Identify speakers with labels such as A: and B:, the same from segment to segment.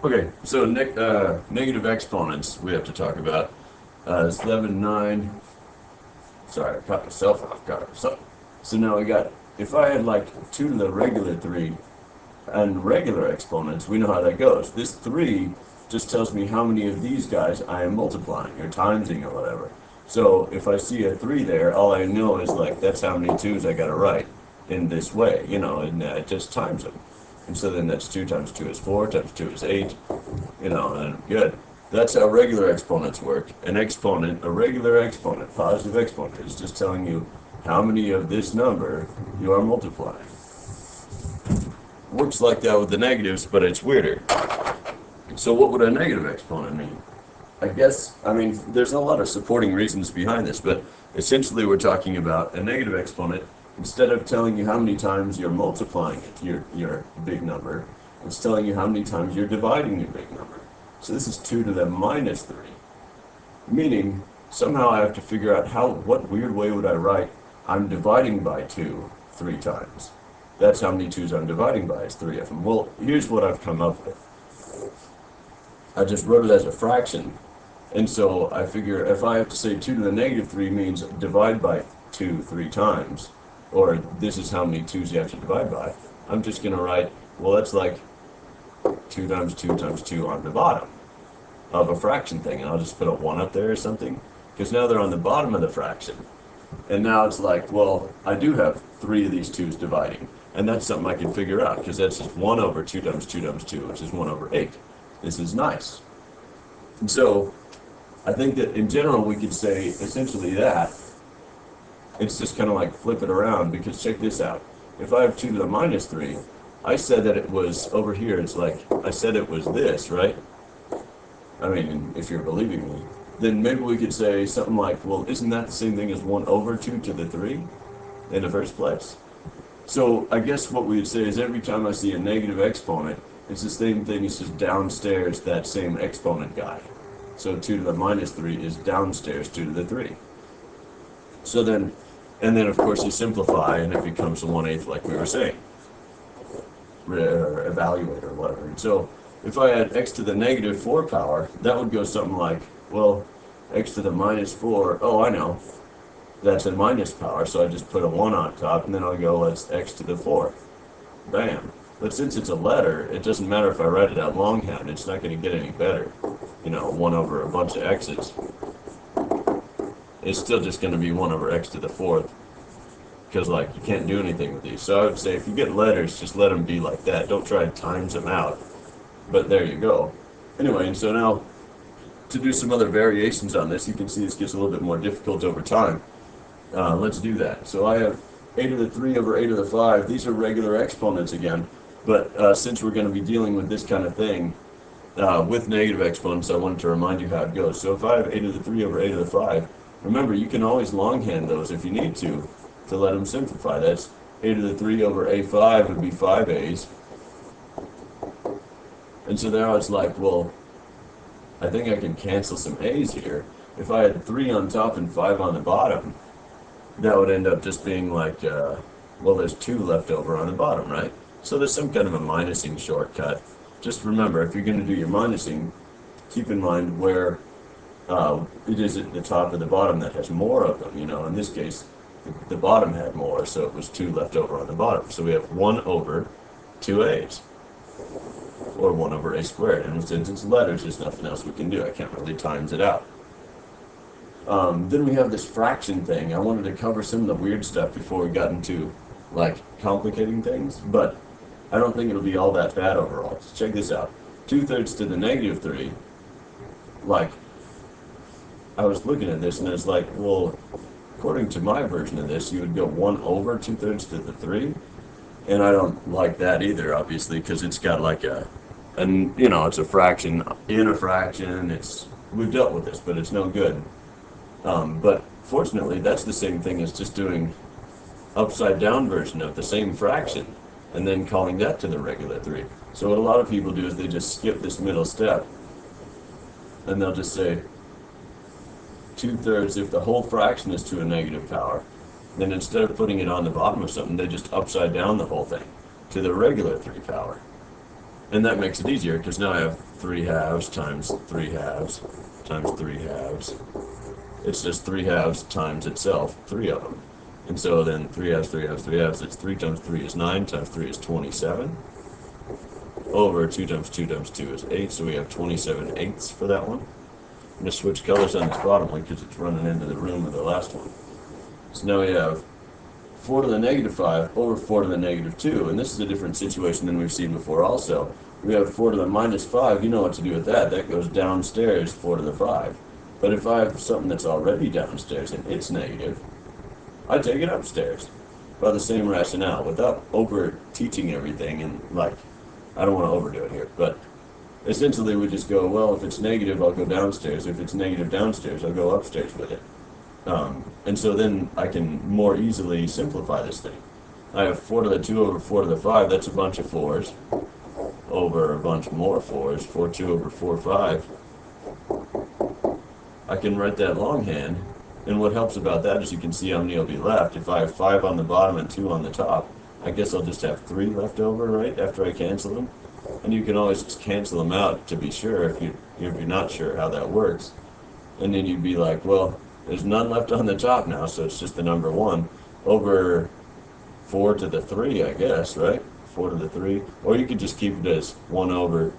A: Okay, so negative exponents we have to talk about. 7, 9. Sorry, I caught myself off guard. So now we got, if I had like 2 to the regular 3 and regular exponents, we know how that goes. This 3 just tells me how many of these guys I am multiplying or timesing or whatever. So if I see a 3 there, all I know is like that's how many 2's I gotta write in this way, and it just times them. And so then that's 2 times 2 is 4, times 2 is 8, and good. That's how regular exponents work. An exponent, a regular exponent, positive exponent, is just telling you how many of this number you are multiplying. Works like that with the negatives, but it's weirder. So what would a negative exponent mean? There's a lot of supporting reasons behind this, but essentially we're talking about a negative exponent. Instead of telling you how many times you're multiplying it, your big number, it's telling you how many times you're dividing your big number. So this is 2 to the minus 3, meaning somehow I have to figure out what weird way would I write I'm dividing by 2 3 times. That's how many 2's I'm dividing by, is 3 of them. Well, here's what I've come up with. I just wrote it as a fraction. And so I figure if I have to say 2 to the negative 3 means divide by 2 3 times, or this is how many 2's you have to divide by, I'm just going to write, well, that's like 2 times 2 times 2 on the bottom of a fraction thing. And I'll just put a 1 up there or something, because now they're on the bottom of the fraction. And now it's like, well, I do have 3 of these 2's dividing. And that's something I can figure out, because that's just 1 over 2 times 2 times 2, which is 1 over 8. This is nice. And so I think that in general we could say essentially that. It's just kind of like flip it around, because check this out. If I have 2 to the minus 3, I said that it was over here. It's like I said it was this, right? I mean, if you're believing me, then maybe we could say something like, well, isn't that the same thing as 1 over 2 to the 3 in the first place? So I guess what we would say is every time I see a negative exponent, it's the same thing, it's just downstairs that same exponent guy. So 2 to the minus 3 is downstairs 2 to the 3. So then, and then of course you simplify and it becomes a 1/8 like we were saying. Or evaluate or whatever. And so if I had x to the negative 4 power, that would go something like, well, x to the minus 4, oh, I know. That's a minus power, so I just put a 1 on top, and then I'll go, that's x to the 4. Bam. But since it's a letter, it doesn't matter if I write it out longhand, it's not going to get any better. 1 over a bunch of x's. It's still just going to be 1 over x to the 4th, because, you can't do anything with these. So I would say if you get letters, just let them be like that. Don't try to times them out. But there you go. Anyway, and so now, to do some other variations on this, you can see this gets a little bit more difficult over time. Let's do that. So I have a to the 3 over a to the 5. These are regular exponents again, but since we're going to be dealing with this kind of thing with negative exponents, I wanted to remind you how it goes. So if I have a to the 3 over a to the 5, remember you can always longhand those if you need to let them simplify. That's a to the 3 over a5 would be 5a's. And so now it's like, well, I think I can cancel some a's here. If I had 3 on top and 5 on the bottom, that would end up just being like, well, there's 2 left over on the bottom, right? So there's some kind of a minusing shortcut. Just remember, if you're going to do your minusing, keep in mind where it is at the top or the bottom that has more of them. In this case, the bottom had more, so it was 2 left over on the bottom. So we have 1 over 2a's, or 1 over a squared. And since it's letters, there's nothing else we can do. I can't really times it out. Then we have this fraction thing. I wanted to cover some of the weird stuff before we got into, complicating things, but I don't think it'll be all that bad overall. So check this out. 2/3 to the negative 3, I was looking at this and it's like, well, according to my version of this, you would go 1 over 2/3 to the 3, and I don't like that either, obviously, because it's got it's a fraction in a fraction. We've dealt with this, but it's no good. But fortunately, that's the same thing as just doing upside down version of the same fraction and then calling that to the regular 3. So what a lot of people do is they just skip this middle step and they'll just say 2/3 if the whole fraction is to a negative power. Then instead of putting it on the bottom of something, they just upside down the whole thing to the regular 3 power. And that makes it easier because now I have 3 halves times 3 halves times 3 halves. It's just 3 halves times itself, 3 of them. And so then 3 halves, 3 halves, 3 halves, it's 3 times 3 is 9, times 3 is 27, over 2 times 2 times 2 is 8, so we have 27 eighths for that one. I'm going to switch colors on this bottom one because it's running into the room of the last one. So now we have 4 to the negative 5 over 4 to the negative 2, and this is a different situation than we've seen before also. We have 4 to the minus 5, you know what to do with that. That goes downstairs, 4 to the 5. But if I have something that's already downstairs and it's negative, I take it upstairs by the same rationale without over teaching everything. And like, I don't want to overdo it here, but essentially we just go, well, if it's negative, I'll go downstairs. If it's negative downstairs, I'll go upstairs with it. And so then I can more easily simplify this thing. I have 4 to the 2 over 4 to the 5, that's a bunch of 4s, over a bunch more 4s, 4, 2 over 4, 5. I can write that longhand, and what helps about that is you can see how many will be left. If I have 5 on the bottom and 2 on the top, I guess I'll just have 3 left over, right, after I cancel them. And you can always just cancel them out to be sure if you're not sure how that works. And then you'd be like, well, there's none left on the top now, so it's just the number 1 over 4 to the 3, I guess, right? 4 to the 3. Or you could just keep it as 1 over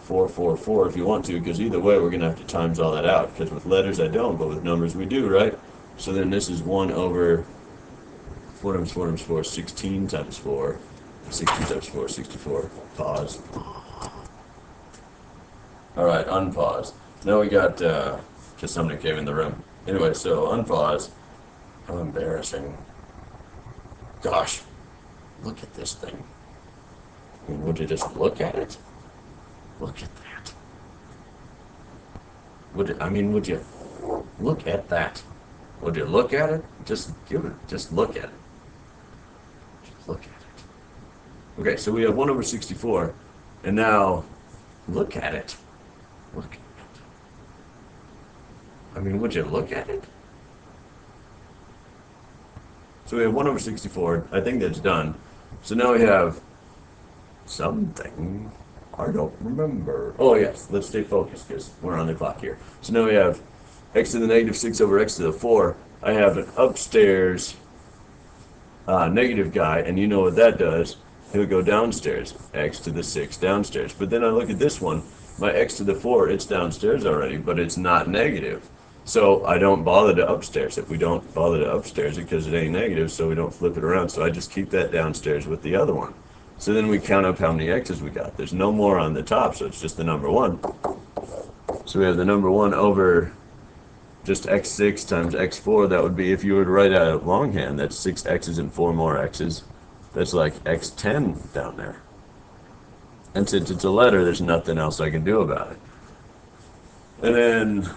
A: 4, 4, 4 if you want to, because either way we're going to have to times all that out, because with letters I don't, but with numbers we do, right? So then this is 1 over 4 times 4 times 4, 16 times 4, 60 times 4, 64. Pause. Alright, unpause. Now we got, because somebody came in the room. Anyway, so unpause. How embarrassing. Gosh, look at this thing. I mean, would you just look at it? Look at that. Would you look at that? Would you look at it? Just look at it. Just look at it. Okay, so we have 1 over 64, and now look at it. Look at it. I mean, would you look at it? So we have 1 over 64. I think that's done. So now we have something. I don't remember. Oh, yes. Let's stay focused because we're on the clock here. So now we have x to the negative 6 over x to the 4. I have an upstairs negative guy, and you know what that does. He'll go downstairs. X to the 6 downstairs. But then I look at this one. My x to the 4, it's downstairs already, but it's not negative. So I don't bother to upstairs it. We don't bother to upstairs it because it ain't negative, so we don't flip it around. So I just keep that downstairs with the other one. So then we count up how many x's we got. There's no more on the top, so it's just the number 1. So we have the number 1 over just x6 times x4. That would be, if you were to write out a longhand, that's 6 x's and 4 more x's. That's like x10 down there. And since it's a letter, there's nothing else I can do about it. And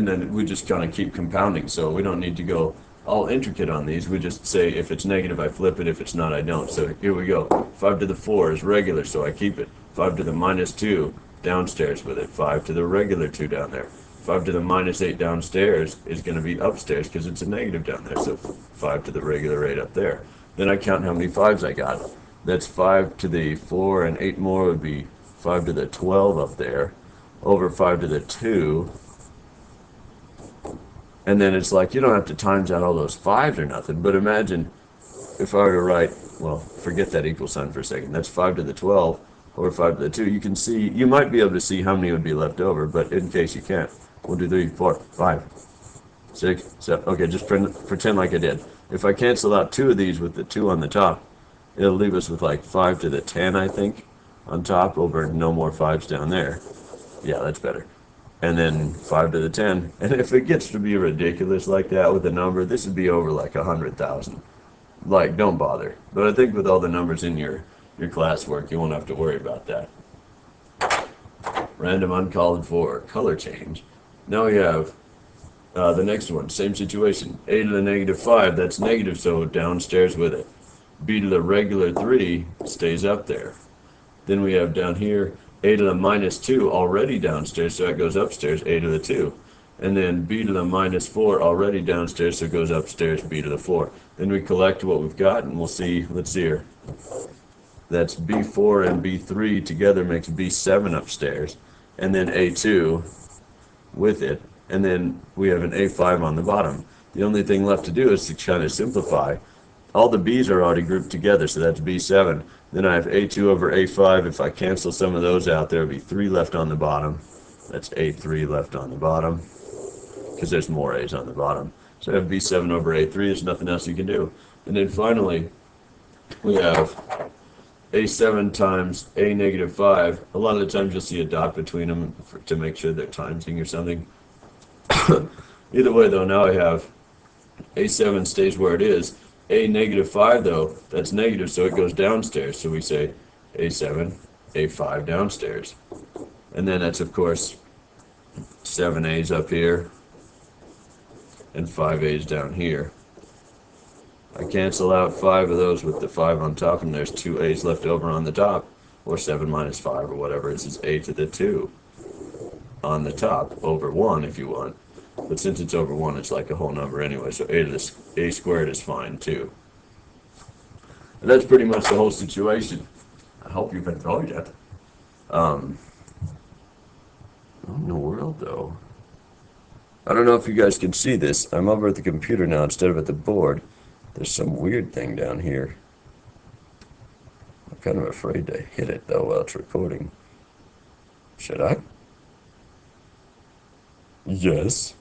A: then we just kind of keep compounding, so we don't need to go all intricate on these. We just say if it's negative, I flip it. If it's not, I don't. So here we go. 5 to the 4 is regular, so I keep it. 5 to the minus 2, downstairs with it. 5 to the regular 2 down there. 5 to the minus 8 downstairs is going to be upstairs because it's a negative down there. So 5 to the regular 8 up there. Then I count how many 5s I got. That's 5 to the 4, and 8 more would be 5 to the 12 up there, over 5 to the 2. And then it's like, you don't have to times out all those 5s or nothing, but imagine if I were to write, well, forget that equal sign for a second. That's 5 to the 12 over 5 to the 2. You can see, you might be able to see how many would be left over, but in case you can't, 1, 2, 3, 4, 5, 6, 7. Okay, just pretend like I did. If I cancel out 2 of these with the 2 on the top, it'll leave us with like 5 to the 10, I think, on top, over no more 5s down there. Yeah, that's better. And then 5 to the 10. And if it gets to be ridiculous like that with a number, this would be over like 100,000. Like, don't bother. But I think with all the numbers in your classwork, you won't have to worry about that. Random uncalled for color change. Now we have the next one, same situation. A to the negative 5, that's negative, so downstairs with it. B to the regular 3 stays up there. Then we have down here a to the minus 2 already downstairs, so it goes upstairs, a to the 2. And then b to the minus 4 already downstairs, so it goes upstairs, b to the 4. Then we collect what we've got, and we'll see, let's see here. that's B4 and B3 together makes B7 upstairs, and then A2 with it, and then we have an A5 on the bottom. The only thing left to do is to kind of simplify. All the B's are already grouped together, so that's B7. Then I have A2 over A5. If I cancel some of those out, there will be 3 left on the bottom. That's A3 left on the bottom, because there's more A's on the bottom. So I have B7 over A3. There's nothing else you can do. And then finally, we have A7 times A negative 5. A lot of the times you'll see a dot between them to make sure they're timesing or something. Either way, though, now I have A7 stays where it is. A negative 5, though, that's negative, so it goes downstairs. So we say A7, A5 downstairs. And then that's, of course, 7 A's up here and 5 A's down here. I cancel out 5 of those with the 5 on top, and there's 2 A's left over on the top, or 7 minus 5, or whatever. This is A to the 2 on the top, over 1 if you want. But since it's over 1, it's like a whole number anyway, so A squared is fine, too. And that's pretty much the whole situation. I hope you've enjoyed it. What in the world, though? I don't know if you guys can see this. I'm over at the computer now instead of at the board. There's some weird thing down here. I'm kind of afraid to hit it, though, while it's recording. Should I? Yes.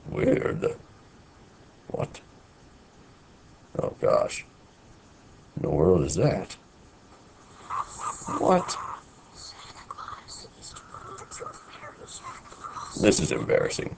A: Weird. What? Oh, gosh. In the world is that? What? This is embarrassing.